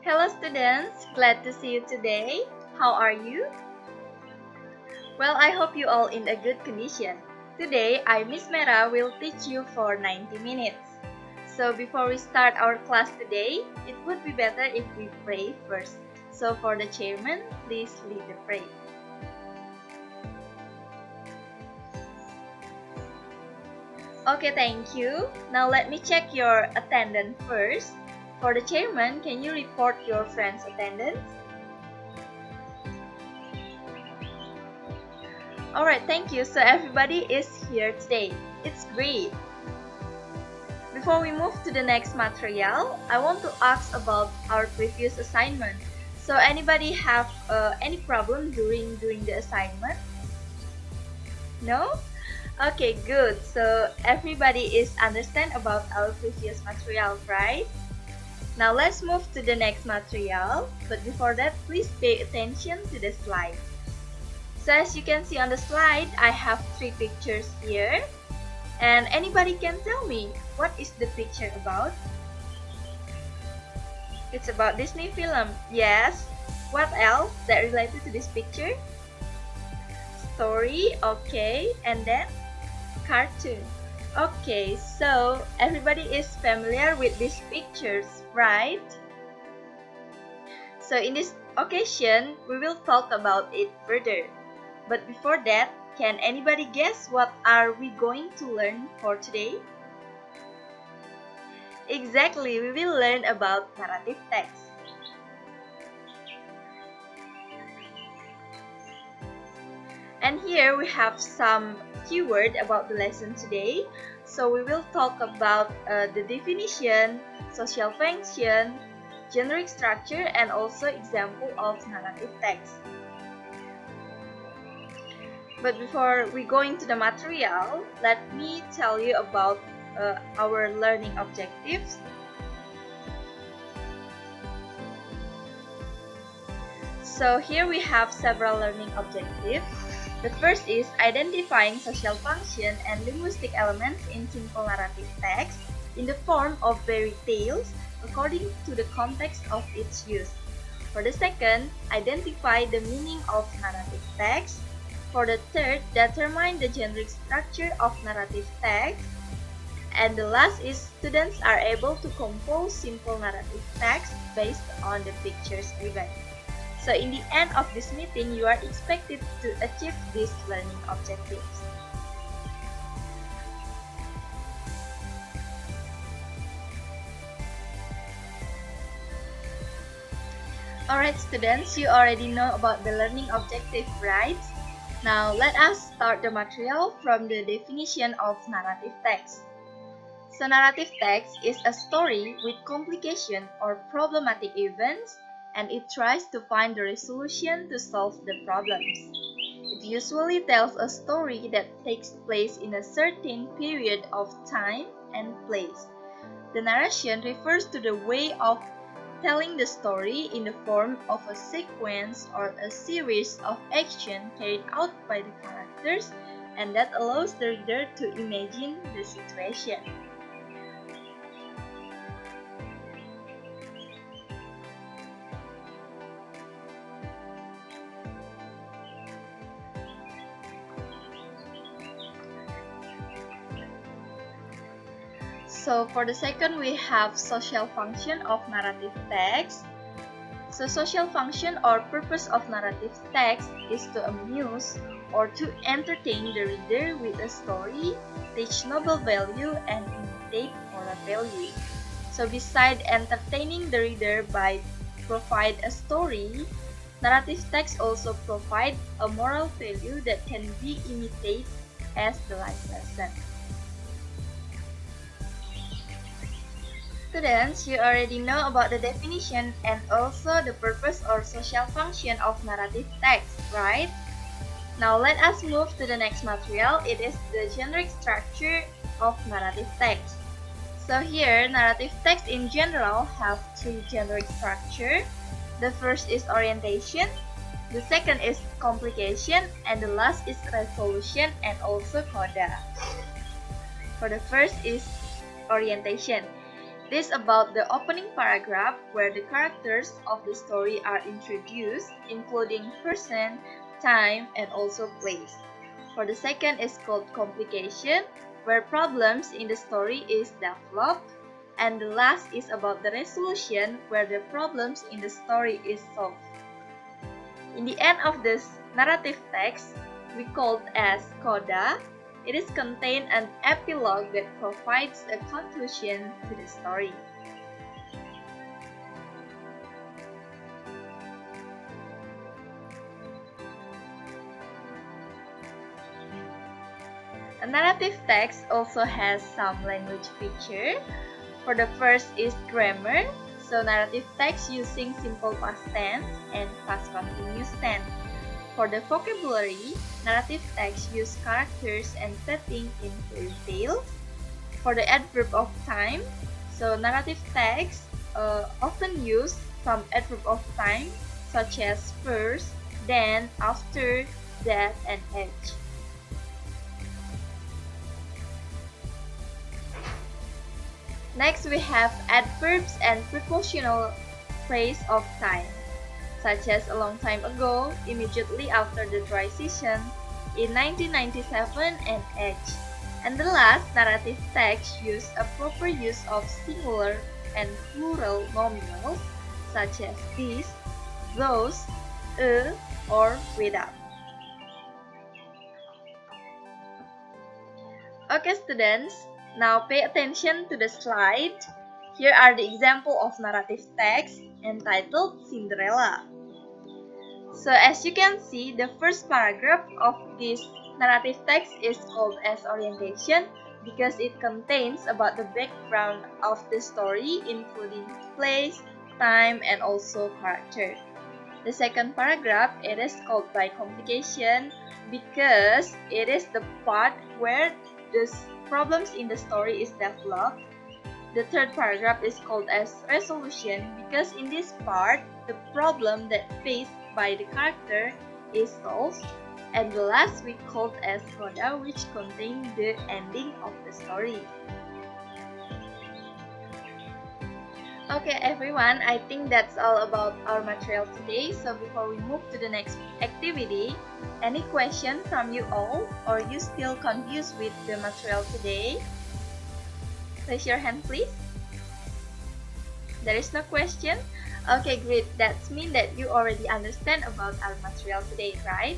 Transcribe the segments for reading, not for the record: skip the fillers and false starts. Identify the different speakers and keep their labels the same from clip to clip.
Speaker 1: Hello students, glad to see you today. How are you? Well, I hope you all in a good condition. Today, I, Miss Mera, will teach you for 90 minutes. So before we start our class today, it would be better if we pray first. So for the chairman, please lead the prayer. Okay, thank you. Now let me check your attendance first. For the chairman, can you report your friend's attendance? Alright, thank you. So everybody is here today. It's great. Before we move to the next material, I want to ask about our previous assignment. So anybody have any problem during the assignment? No? Okay, good. So everybody is understand about our previous material, right? Now let's move to the next material. But before that, please pay attention to the slide. So as you can see on the slide, I have 3 pictures here. And anybody can tell me, what is the picture about? It's about Disney film. Yes. What else that related to this picture? Story, okay. And then? Cartoon. Okay, so everybody is familiar with these pictures, right? So in this occasion, we will talk about it further. But before that, can anybody guess what are we going to learn for today? Exactly, we will learn about narrative text. And here we have some keyword about the lesson today. So we will talk about the definition, social function, generic structure, and also example of narrative text. But before we go into the material, let me tell you about our learning objectives. So here we have several learning objectives. The first is identifying social function and linguistic elements in simple narrative text in the form of varied tales according to the context of its use. For the second, identify the meaning of narrative text. For the third, determine the generic structure of narrative text. And the last is students are able to compose simple narrative text based on the pictures given. So in the end of this meeting, you are expected to achieve these learning objectives. Alright students, you already know about the learning objective, right? Now let us start the material from the definition of narrative text. So narrative text is a story with complication or problematic events, and it tries to find the resolution to solve the problems. It usually tells a story that takes place in a certain period of time and place. The narration refers to the way of telling the story in the form of a sequence or a series of action carried out by the characters, and that allows the reader to imagine the situation. So for the second, we have social function of narrative text. So social function or purpose of narrative text is to amuse or to entertain the reader with a story, teach noble value, and imitate moral value. So beside entertaining the reader by provide a story, narrative text also provide a moral value that can be imitated as the life lesson. Students, you already know about the definition and also the purpose or social function of narrative text, right? Now let us move to the next material. It is the generic structure of narrative text. So here, narrative text in general have 3 generic structure. The first is orientation, the second is complication, and the last is resolution and also coda. For the first is orientation. This about the opening paragraph where the characters of the story are introduced, including person, time, and also place. For the second is called complication, where problems in the story is developed. And the last is about the resolution, where the problems in the story is solved. In the end of this narrative text, we called as coda, it is contained an epilogue that provides a conclusion to the story. A narrative text also has some language feature. For the first is grammar, so narrative text using simple past tense and past continuous tense. For the vocabulary, narrative text use characters and setting in fairy tales. For the adverb of time, so narrative text often use some adverb of time such as first, then, after, that, and edge. Next, we have adverbs and prepositional phrase of time, such as a long time ago, immediately after the dry season, in 1997, and edge. And the last, narrative text use a proper use of singular and plural nominals, such as this, those, or without. Okay, students, now pay attention to the slide. Here are the example of narrative text entitled Cinderella. So as you can see, the first paragraph of this narrative text is called as orientation because it contains about the background of the story, including place, time, and also character. The second paragraph, it is called by complication because it is the part where the problems in the story is developed. The third paragraph is called as resolution because in this part, the problem that faced by the character is solved. And the last we called as coda, which contains the ending of the story. Okay everyone, I think that's all about our material today. So before we move to the next activity, any question from you all, or you still confused with the material today? Raise your hand please. There is no question? Okay, great. That means that you already understand about our material today, right?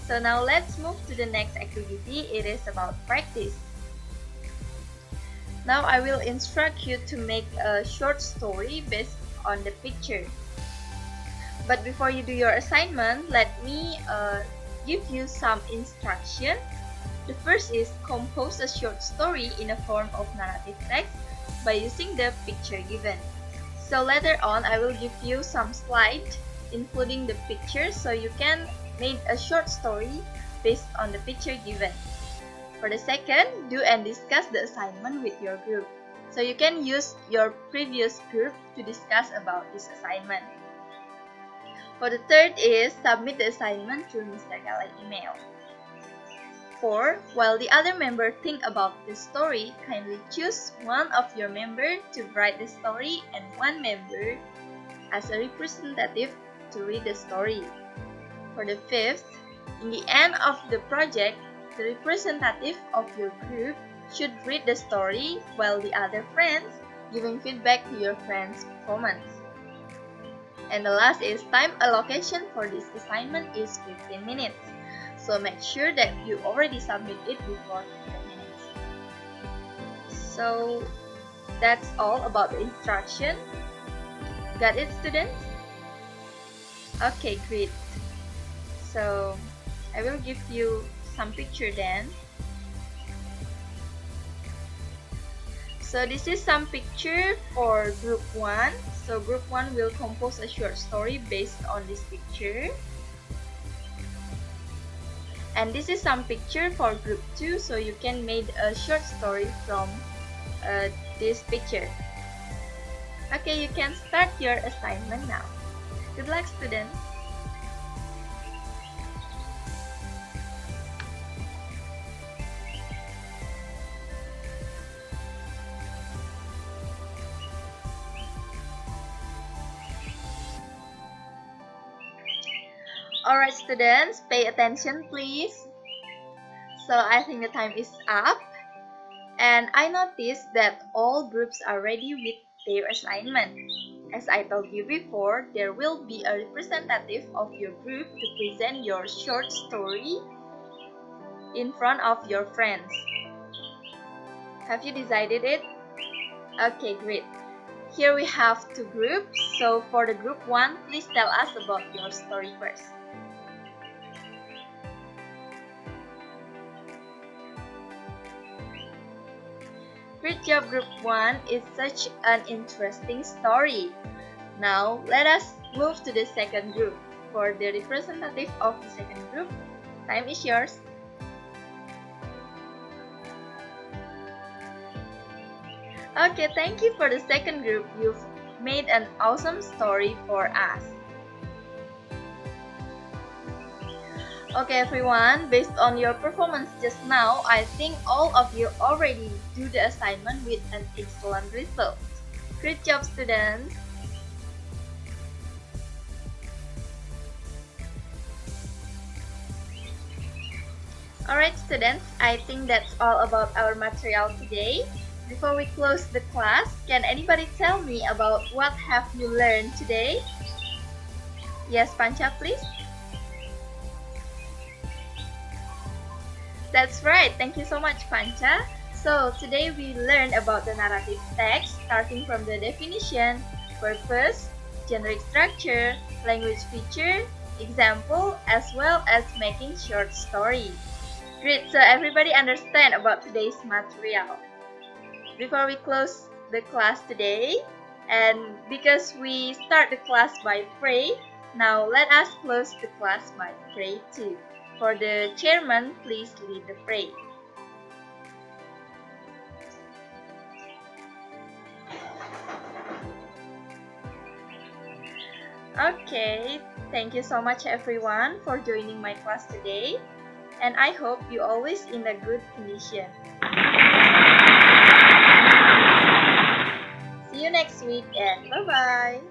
Speaker 1: So now let's move to the next activity. It is about practice. Now I will instruct you to make a short story based on the picture. But before you do your assignment, let me give you some instruction. The first is compose a short story in a form of narrative text by using the picture given. So later on, I will give you some slides including the picture so you can make a short story based on the picture given. For the second, do and discuss the assignment with your group. So you can use your previous group to discuss about this assignment. For the third is submit the assignment through Mr. Gala email. 4. While the other member think about the story, kindly choose one of your member to write the story and one member as a representative to read the story. For the fifth, in the end of the project, the representative of your group should read the story while the other friends giving feedback to your friend's performance. And the last is time allocation for this assignment is 15 minutes. So make sure that you already submit it before 15 minutes. So that's all about the instruction. Got it, students? Okay, great. So I will give you some picture then. So this is some picture for group 1. So group 1 will compose a short story based on this picture. And this is some picture for group 2, so you can make a short story from this picture. Okay, you can start your assignment now. Good luck, students. Alright students, pay attention please. So I think the time is up. And I noticed that all groups are ready with their assignment. As I told you before, there will be a representative of your group to present your short story in front of your friends. Have you decided it? Okay, great. Here we have two groups. So for the group 1, please tell us about your story first. Great job, Group 1. It's such an interesting story. Now, let us move to the second group. For the representative of the second group, time is yours. Okay, thank you for the second group. You've made an awesome story for us. Okay everyone, based on your performance just now, I think all of you already do the assignment with an excellent result. Great job students! Alright students, I think that's all about our material today. Before we close the class, can anybody tell me about what have you learned today? Yes, Pancha, please. That's right, thank you so much, Pancha. So, today we learned about the narrative text, starting from the definition, purpose, generic structure, language feature, example, as well as making short story. Great, so everybody understand about today's material. Before we close the class today, and because we start the class by pray, now let us close the class by pray too. For the chairman, please lead the prayer. Okay, thank you so much everyone for joining my class today, and I hope you always in a good condition. See you next week and bye-bye.